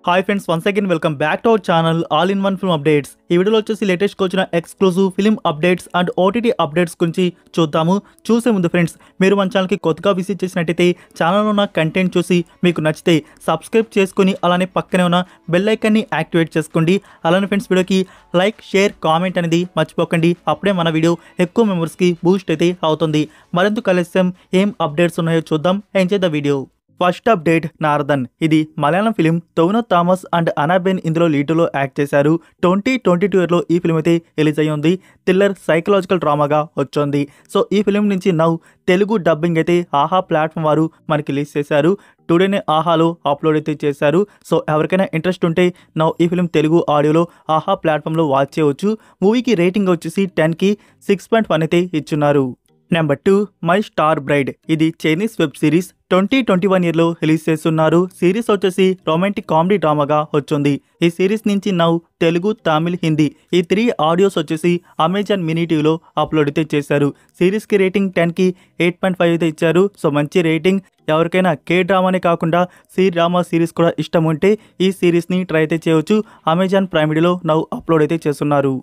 Hi friends, once again welcome back to our channel all in one film updates. ఈ వీడియోలో వచ్చేసి latest వచ్చిన exclusive film updates and OTT updates గురించి చూద్దాము. చూసే ముందు ఫ్రెండ్స్, మీరు మన ఛానల్కి కొత్తగా విజిట్ చేసినట్టయితే ఛానల్లో ఉన్న కంటెంట్ చూసి మీకు నచ్చితే సబ్స్క్రైబ్ చేసుకుని అలానే పక్కనే ఉన్న బెల్ ఐకాన్ని యాక్టివేట్ చేసుకోండి. అలానే ఫ్రెండ్స్, వీడియోకి లైక్, షేర్, కామెంట్ అనేది మర్చిపోకండి. అప్పుడే మన వీడియో ఎక్కువ మెంబర్స్కి బూస్ట్ అయితే అవుతుంది. మరింత కలిసాం ఏం అప్డేట్స్ ఉన్నాయో చూద్దాం. Enjoy the video. First update, Naradan. ఇది మలయాళం ఫిలిం. టొవినో థామస్ అండ్ అనాబెన్ ఇందులో లీడ్లో యాక్ట్ చేశారు. 2022 ఇయర్లో ఈ ఫిలిం అయితే రిలీజ్ అయ్యి ఉంది. థ్రిల్లర్ సైకలాజికల్ డ్రామాగా వచ్చింది. సో ఈ ఫిలిం నుంచి నౌ తెలుగు డబ్బింగ్ అయితే ఆహా ప్లాట్ఫామ్ వారు మనకి రిలీజ్ చేశారు. టుడేనే ఆహాలో అప్లోడ్ అయితే చేశారు. సో ఎవరికైనా ఇంట్రెస్ట్ ఉంటే నౌ ఈ ఫిలిం తెలుగు ఆడియోలో ఆహా ప్లాట్ఫామ్లో వాచ్ చేయవచ్చు. మూవీకి రేటింగ్ వచ్చేసి 10కి 6.1 అయితే ఇచ్చున్నారు. Number 2, my star bride. ఇది చైనీస్ వెబ్ సిరీస్. 2021 ఇయర్లో రిలీజ్ చేస్తున్నారు. సిరీస్ వచ్చేసి రొమాంటిక్ కామెడీ డ్రామాగా వచ్చింది. ఈ సిరీస్ నుంచి నౌ తెలుగు, తమిళ్, హిందీ ఈ 3 ఆడియోస్ వచ్చేసి అమెజాన్ మినీ టీవీలో అప్లోడ్ అయితే చేశారు. సిరీస్కి రేటింగ్ 10కి 8.5 అయితే ఇచ్చారు. సో మంచి రేటింగ్. ఎవరికైనా కే డ్రామానే కాకుండా సి డ్రామా సిరీస్ కూడా ఇష్టం ఉంటే ఈ సిరీస్ని ట్రై అయితే చేయవచ్చు. అమెజాన్ ప్రైమ్ వీడియోలో నౌ అప్లోడ్ అయితే చేస్తున్నారు.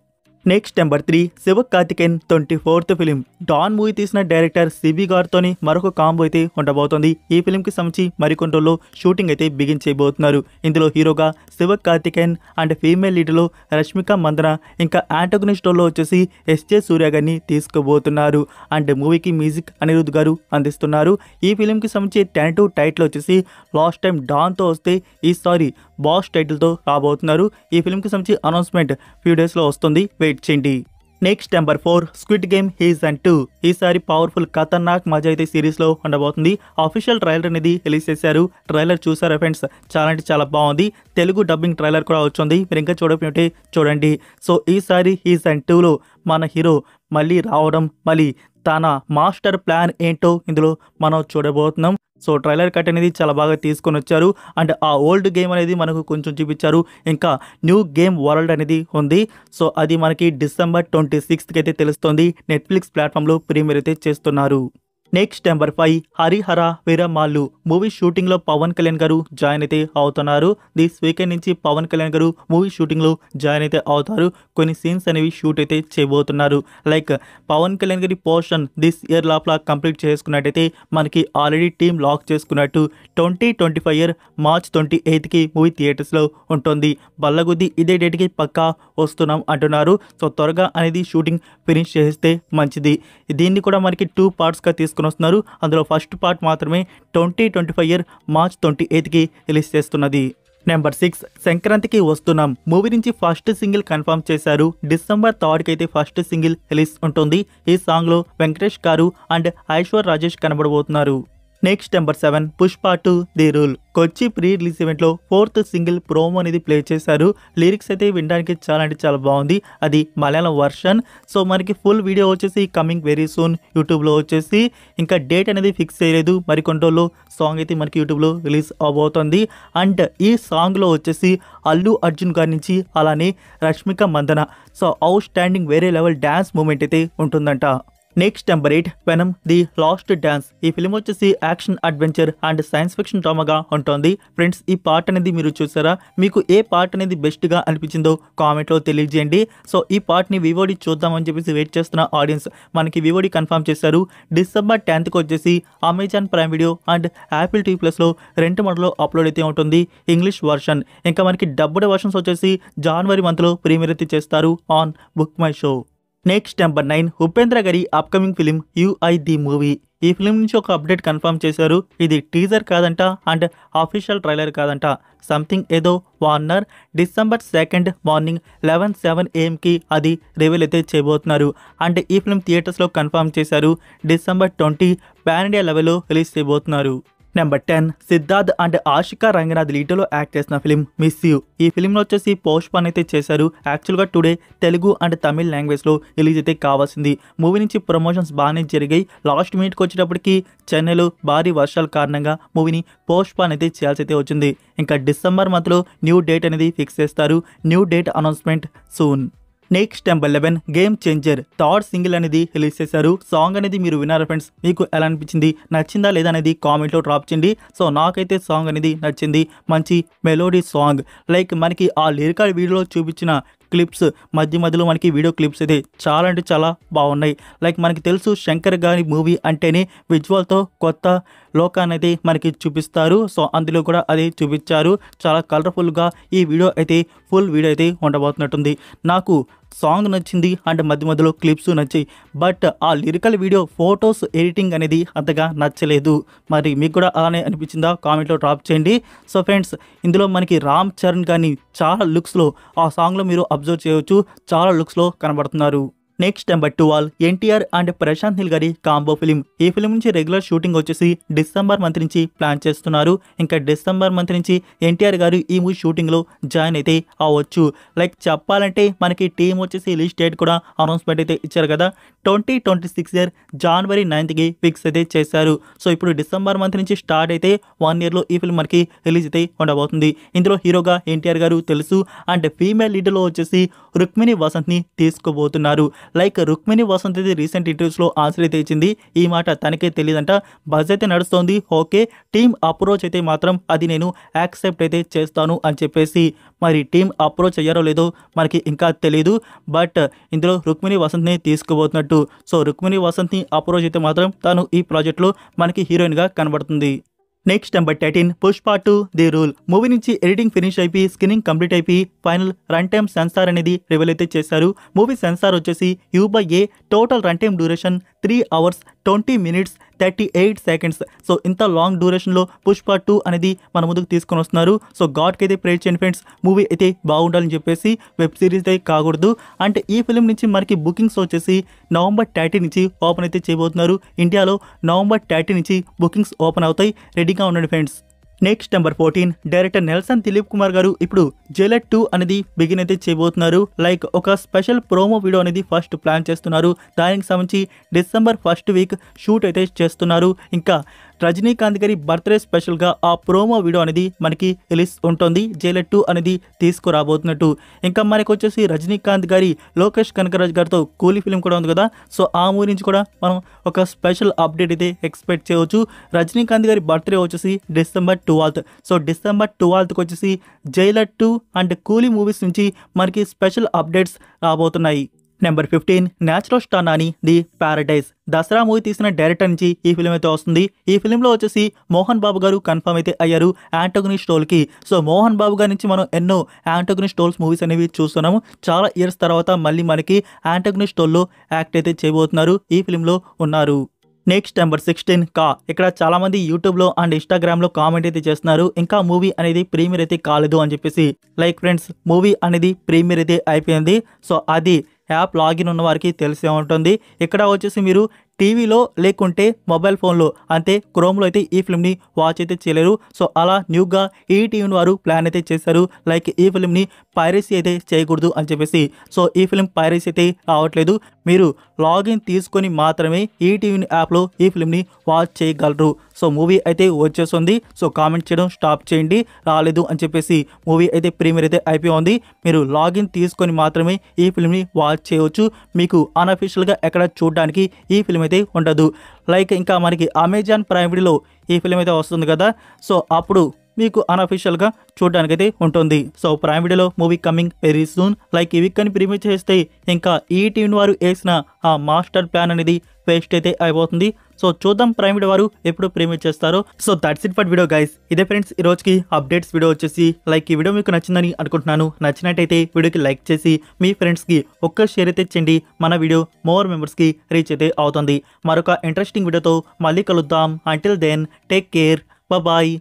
Next number 3, Sivakarthikeyan 24th film. Don movie తీసిన డైరెక్టర్ సిబి గారితోని మరొక కాంబో అయితే ఉండబోతోంది. ఈ ఫిలింకి సంబంధించి మరికొన్ని రోజుల్లో షూటింగ్ అయితే బిగిన్ చేయబోతున్నారు. ఇందులో హీరోగా శివకార్తికేయన్ అండ్ ఫీమేల్ లీడ్లో రష్మిక మందన, ఇంకా యాంటగనిస్ట్ రోల్లో వచ్చేసి ఎస్జే సూర్య గారిని తీసుకోబోతున్నారు. అండ్ మూవీకి మ్యూజిక్ అనిరుద్ధ్ గారు అందిస్తున్నారు. ఈ ఫిలింకి సంబంధించి టెంటివ్ టైటిల్ వచ్చేసి లాస్ట్ టైం డాన్తో వస్తే ఈసారి బాస్ టైటిల్తో రాబోతున్నారు. ఈ ఫిలింకి సంబంధించి అనౌన్స్మెంట్ ఫ్యూ డేస్లో వస్తుంది. వెయిట్ చేయండి. Next number 4, squid game season 2. ఈసారి పవర్ఫుల్ ఖతర్నాక్ మజా అయితే సిరీస్లో ఉండబోతుంది. అఫీషియల్ ట్రైలర్ అనేది రిలీజ్ చేశారు. ట్రైలర్ చూసారా ఫ్రెండ్స్? చాలా అంటే చాలా బాగుంది. తెలుగు డబ్బింగ్ ట్రైలర్ కూడా వచ్చింది. మీరు ఇంకా చూడకపోతే చూడండి. సో ఈసారి సీజన్ 2లో మన హీరో మళ్ళీ రావడం, మళ్ళీ తన మాస్టర్ ప్లాన్ ఏంటో ఇందులో మనం చూడబోతున్నాం. సో ట్రైలర్ కట్ అనేది చాలా బాగా తీసుకొని వచ్చారు. అండ్ ఆ ఓల్డ్ గేమ్ అనేది మనకు కొంచెం చూపించారు. ఇంకా న్యూ గేమ్ వరల్డ్ అనేది ఉంది. సో అది మనకి December 26th అయితే తెలుస్తుంది. నెట్ఫ్లిక్స్ ప్లాట్ఫామ్లో ప్రీమియర్ అయితే చేస్తున్నారు. Next number 5, Harihara Veeramallu. Movie షూటింగ్లో పవన్ కళ్యాణ్ గారు జాయిన్ అయితే అవుతున్నారు. దిస్ వీకెండ్ నుంచి పవన్ కళ్యాణ్ గారు మూవీ షూటింగ్లో జాయిన్ అయితే అవుతారు. కొన్ని సీన్స్ అనేవి షూట్ అయితే చేయబోతున్నారు. లైక్ పవన్ కళ్యాణ్ గారి పోర్షన్ దిస్ ఇయర్ లోపల కంప్లీట్ చేసుకున్నట్టయితే మనకి ఆల్రెడీ టీమ్ లాక్ చేసుకున్నట్టు 2025 ఇయర్ March 28కి మూవీ థియేటర్స్లో ఉంటుంది. బల్లగుద్ది ఇదే డేట్కి పక్కా వస్తున్నాం అంటున్నారు. సో త్వరగా అనేది షూటింగ్ ఫినిష్ చేస్తే మంచిది. దీన్ని కూడా మనకి 2 పార్ట్స్గా వస్తున్నారు. అందులో ఫస్ట్ పార్ట్ మాత్రమే 2025 ఇయర్ March 28కి రిలీజ్ చేస్తున్నది. నెంబర్ 6, సంక్రాంతికి వస్తున్నాం. మూవీ నుంచి ఫస్ట్ సింగిల్ కన్ఫర్మ్ చేశారు. December 3కి అయితే ఫస్ట్ సింగిల్ రిలీజ్ ఉంటుంది. ఈ సాంగ్లో వెంకటేష్ గారు అండ్ ఐశ్వర్ రాజేష్ కనబడబోతున్నారు. Next number 7, Pushpa 2 the rule. Kochi pre release ఈవెంట్లో 4th సింగిల్ ప్రోమో అనేది ప్లే చేశారు. లిరిక్స్ అయితే వినడానికి చాలా అంటే చాలా బాగుంది. అది మలయాళం వర్షన్. సో మనకి ఫుల్ వీడియో వచ్చేసి కమింగ్ వెరీ సూన్ యూట్యూబ్లో వచ్చేసి. ఇంకా డేట్ అనేది ఫిక్స్ చేయలేదు. మరికొన్ని రోజుల్లో సాంగ్ అయితే మనకి యూట్యూబ్లో రిలీజ్ అవబోతుంది. అండ్ ఈ సాంగ్లో వచ్చేసి అల్లు అర్జున్ గారి నుంచి అలానే Rashmika Mandanna. So outstanding వేరే లెవెల్ డ్యాన్స్ మూమెంట్ అయితే ఉంటుందంట. Next number 8, Venom the last dance. ఈ ఫిలిం వచ్చేసి action, adventure and science fiction డ్రామాగా ఉంటుంది. ఫ్రెండ్స్, ఈ పార్ట్ అనేది మీరు చూసారా? మీకు ఏ పార్ట్ అనేది బెస్ట్గా అనిపించిందో కామెంట్లో తెలియజేయండి. సో ఈ పార్ట్ని వివోడి చూద్దామని చెప్పేసి వెయిట్ చేస్తున్న ఆడియన్స్ మనకి వివోడి కన్ఫర్మ్ చేశారు. December 10th వచ్చేసి Amazon Prime video and Apple TV Plusలో 2 మోడ్లో అప్లోడ్ అయితే ఉంటుంది. English version. ఇంకా మనకి డబ్బుడ్ వర్షన్స్ వచ్చేసి January మంత్లో ప్రీమియర్ అయితే చేస్తారు on Book My Show. Next number 9, Upendra గారి upcoming film UI the movie. ఈ ఫిలిం నుంచి ఒక అప్డేట్ కన్ఫర్మ్ చేశారు. ఇది టీజర్ కాదంట అండ్ అఫీషియల్ ట్రైలర్ కాదంట. సంథింగ్ ఏదో warner. December 2nd morning 11:07 AM అది రివీల్ అయితే చేయబోతున్నారు. అండ్ ఈ ఫిలిం థియేటర్స్లో కన్ఫర్మ్ చేశారు. December 20 పాన్ ఇండియా లెవెల్లో రిలీజ్ చేయబోతున్నారు. నెంబర్ 10, సిద్ధార్థ్ అండ్ ఆషికా రంగనాథ్ లీటోలో యాక్ట్ చేసిన ఫిలిం మిస్ యూ. ఈ ఫిలింలో వచ్చేసి పోస్ట్ పోన్ అయితే చేశారు. యాక్చువల్గా టుడే తెలుగు అండ్ తమిళ్ లాంగ్వేజ్లో రిలీజ్ అయితే కావాల్సింది. మూవీ నుంచి ప్రమోషన్స్ బాగానే జరిగాయి. లాస్ట్ మినిట్కి వచ్చేటప్పటికి చెన్నైలో భారీ వర్షాల కారణంగా మూవీని పోస్ట్ పోన్ అయితే చేయాల్సి అయితే వచ్చింది. ఇంకా December మంత్లో న్యూ డేట్ అనేది ఫిక్స్ చేస్తారు. New date announcement soon. Next number 11 game changer third single అనేది రిలీజ్ చేశారు. సాంగ్ అనేది మీరు విన్నారా ఫ్రెండ్స్? మీకు ఎలా అనిపించింది, నచ్చిందా లేదా అనేది కామెంట్లో డ్రాప్ చేయండి. సో నాకైతే సాంగ్ అనేది నచ్చింది. మంచి మెలోడీ సాంగ్. లైక్ మనకి ఆ లిరికల్ వీడియోలో చూపించిన క్లిప్స్ మధ్యలో మనకి వీడియో క్లిప్స్ అయితే చాలా అంటే చాలా బాగున్నాయి. లైక్ మనకి తెలుసు శంకర్ గారి మూవీ అంటేనే విజువల్తో కొత్త లోకాన్ని అయితే మనకి చూపిస్తారు. సో అందులో కూడా అది చూపించారు. చాలా కలర్ఫుల్గా ఈ వీడియో అయితే ఫుల్ వీడియో అయితే ఉండబోతున్నట్టుంది. నాకు సాంగ్ నచ్చింది అండ్ మధ్యలో క్లిప్స్ నచ్చాయి. బట్ ఆ లిరికల్ వీడియో ఫొటోస్ ఎడిటింగ్ అనేది అంతగా నచ్చలేదు. మరి మీకు కూడా అలానే అనిపించిందా? కామెంట్లో డ్రాప్ చేయండి. సో ఫ్రెండ్స్, ఇందులో మనకి రామ్ చరణ్ కానీ చాలా లుక్స్లో ఆ సాంగ్లో మీరు అబ్జర్వ్ చేయవచ్చు, చాలా లుక్స్లో కనబడుతున్నారు. Next number 12 NTR and Prashanth Neel గారి కాంబో ఫిలిం. ఈ ఫిలిం నుంచి రెగ్యులర్ షూటింగ్ వచ్చేసి డిసెంబర్ మంత్ నుంచి ప్లాన్ చేస్తున్నారు. ఇంకా డిసెంబర్ మంత్ నుంచి ఎన్టీఆర్ గారు ఈ మూవీ షూటింగ్లో జాయిన్ అయితే అవ్వచ్చు. లైక్ చెప్పాలంటే మనకి టీం వచ్చేసి రిలీజ్ డేట్ కూడా అనౌన్స్మెంట్ అయితే ఇచ్చారు కదా. 2026 ఇయర్ జనవరి 9th ఫిక్స్ అయితే చేశారు. సో ఇప్పుడు డిసెంబర్ మంత్ నుంచి స్టార్ట్ అయితే 1 yearలో ఈ ఫిల్మ్ మనకి రిలీజ్ అయితే ఉండబోతుంది. ఇందులో హీరోగా ఎన్టీఆర్ గారు తెలుసు అండ్ ఫీమేల్ లీడ్లో వచ్చేసి రుక్మిణి వసంత్ని తీసుకోబోతున్నారు. లైక్ రుక్మిణి వసంత్ అయితే రీసెంట్ ఇంటర్వ్యూస్లో ఆన్సర్ అయితే ఇచ్చింది. ఈ మాట తనకే తెలియదంట. బజ్ అయితే నడుస్తోంది, ఓకే. టీమ్ అప్రోచ్ అయితే మాత్రం అది నేను యాక్సెప్ట్ అయితే చేస్తాను అని చెప్పేసి. మరి టీమ్ అప్రోచ్ అయ్యారో లేదో మనకి ఇంకా తెలియదు. బట్ ఇందులో రుక్మిణి వసంత్ని తీసుకోబోతున్నట్టు. సో రుక్మిణి వసంత్ని అప్రోచ్ అయితే మాత్రం తను ఈ ప్రాజెక్ట్లో మనకి హీరోయిన్గా కనబడుతుంది. Next number 13 Pushpa 2 the rule. Movie నుంచి ఎడిటింగ్ ఫినిష్ అయిపోయి స్క్రీనింగ్ కంప్లీట్ అయిపోయి ఫైనల్ రన్ టైమ్ సెన్సార్ అనేది రివీల్ అయితే చేశారు. మూవీ సెన్సార్ వచ్చేసి U/A. Total run time duration 3 hours 20 minutes 38 seconds. So ఇంత లాంగ్ డ్యూరేషన్లో పుష్ప 2 అనేది మన ముందుకు తీసుకొని వస్తున్నారు. సో గాడ్కి అయితే ప్రే చేయండి ఫ్రెండ్స్, మూవీ అయితే బాగుండాలని చెప్పేసి. వెబ్ సిరీస్ అయితే కాకూడదు. అంటే ఈ ఫిలిం నుంచి మనకి బుకింగ్స్ వచ్చేసి నవంబర్ 30 నుంచి ఓపెన్ అయితే చేయబోతున్నారు. ఇండియాలో నవంబర్ 30 నుంచి బుకింగ్స్ ఓపెన్ అవుతాయి. రెడీగా ఉండండి friends. Next number 14 director Nelson Dilip Kumar గారు ఇప్పుడు జైలర్ 2 అనేది బిగిన్ అయితే చేయబోతున్నారు. లైక్ ఒక స్పెషల్ ప్రోమో వీడియో అనేది ఫస్ట్ ప్లాన్ చేస్తున్నారు. దానికి సంబంధించి డిసెంబర్ 1st వీక్ షూట్ అయితే చేస్తున్నారు. ఇంకా రజనీకాంత్ గారి బర్త్డే స్పెషల్గా ఆ ప్రోమో వీడియో అనేది మనకి రిలీజ్ ఉంటుంది. జైలర్ 2 అనేది తీసుకురాబోతున్నట్టు. ఇంకా మనకు వచ్చేసి రజనీకాంత్ గారి లోకేష్ కనకరాజ్ గారితో కూలీ ఫిలిం కూడా ఉంది కదా. సో ఆ మూవీ నుంచి కూడా మనం ఒక స్పెషల్ అప్డేట్ అయితే ఎక్స్పెక్ట్ చేయవచ్చు. రజనీకాంత్ గారి బర్త్డే వచ్చేసి December 12th. So December 12th వచ్చేసి జైలర్ 2 అండ్ కూలీ మూవీస్ నుంచి మనకి స్పెషల్ అప్డేట్స్ రాబోతున్నాయి. Number 15 natural star Nani the Paradise. Dasara movie తీసిన డైరెక్టర్ నుంచి ఈ ఫిలిం అయితే వస్తుంది. ఈ ఫిలింలో వచ్చేసి మోహన్ బాబు గారు కన్ఫర్మ్ అయితే అయ్యారు యాంటోగనిస్ట్ రోల్కి. సో మోహన్ బాబు గారి నుంచి మనం ఎన్నో యాంటోగనిస్ట్ రోల్స్ మూవీస్ అనేవి చూస్తున్నాము. చాలా ఇయర్స్ తర్వాత మళ్ళీ మనకి యాంటోగనిస్ట్ రోల్లో యాక్ట్ అయితే చేయబోతున్నారు. ఈ ఫిలింలో ఉన్నారు. నెక్స్ట్ నెంబర్ 16 కా. ఇక్కడ చాలా మంది యూట్యూబ్లో అండ్ ఇన్స్టాగ్రామ్లో కామెంట్ అయితే చేస్తున్నారు ఇంకా మూవీ అనేది ప్రీమియర్ అయితే కాలేదు అని చెప్పేసి. లైక్ ఫ్రెండ్స్, మూవీ అనేది ప్రీమియర్ అయితే అయిపోయింది. సో అది యాప్ లాగిన్ ఉన్న వారికి తెలిసే ఉంటుంది. ఇక్కడ వచ్చేసి మీరు టీవీలో లేకుంటే మొబైల్ ఫోన్లో అంతే క్రోమ్లో అయితే ఈ ఫిల్మ్ని వాచ్ అయితే చేయలేరు. సో అలా న్యూగా ఈ టీవీని వారు ప్లాన్ అయితే చేశారు. లైక్ ఈ ఫిల్మ్ని పైరసీ అయితే చేయకూడదు అని చెప్పేసి. సో ఈ ఫిల్మ్ పైరసీ అయితే రావట్లేదు. మీరు లాగిన్ తీసుకొని మాత్రమే ఈ టీవీ యాప్లో ఈ ఫిల్మ్ని వాచ్ చేయగలరు. సో మూవీ అయితే వచ్చేస్తుంది. సో కామెంట్ చేయడం స్టాప్ చేయండి రాలేదు అని చెప్పేసి. మూవీ అయితే ప్రీమియర్ అయితే అయిపోయింది. మీరు లాగిన్ తీసుకొని మాత్రమే ఈ ఫిల్మ్ని వాచ్ చేయవచ్చు. మీకు అన్అఫీషియల్గా ఎక్కడ చూడడానికి ఈ ఫిల్మ్ అయితే ఉండదు. లైక్ ఇంకా మనకి అమెజాన్ ప్రైమ్ వీడియోలో ఈ ఫిల్మ్ అయితే వస్తుంది కదా. సో అప్పుడు మీకు అన్అఫీషియల్గా చూడడానికి అయితే ఉంటుంది. సో ప్రైమ్ వీడియోలో movie coming very soon. Like ఈ వీక్ అని ప్రీమియర్ చేస్తే ఇంకా ఈ టీవీ వారు వేసిన ఆ మాస్టర్ ప్లాన్ అనేది వేస్ట్ అయితే అయిపోతుంది. సో చూద్దాం ప్రైమ్ వీడియో వారు ఎప్పుడు ప్రీమియర్ చేస్తారో. So that's it for video guys. ఇదే ఫ్రెండ్స్ ఈ రోజుకి అప్డేట్స్ వీడియో వచ్చేసి. లైక్ ఈ వీడియో మీకు నచ్చిందని అనుకుంటున్నాను. నచ్చినట్టయితే వీడియోకి లైక్ చేసి మీ ఫ్రెండ్స్కి ఒక్క షేర్ అయితే చేయండి. మన వీడియో మోర్ మెంబర్స్కి రీచ్ అయితే అవుతుంది. మరొక ఇంట్రెస్టింగ్ వీడియోతో మళ్ళీ కలుద్దాం. Until then take care, bye.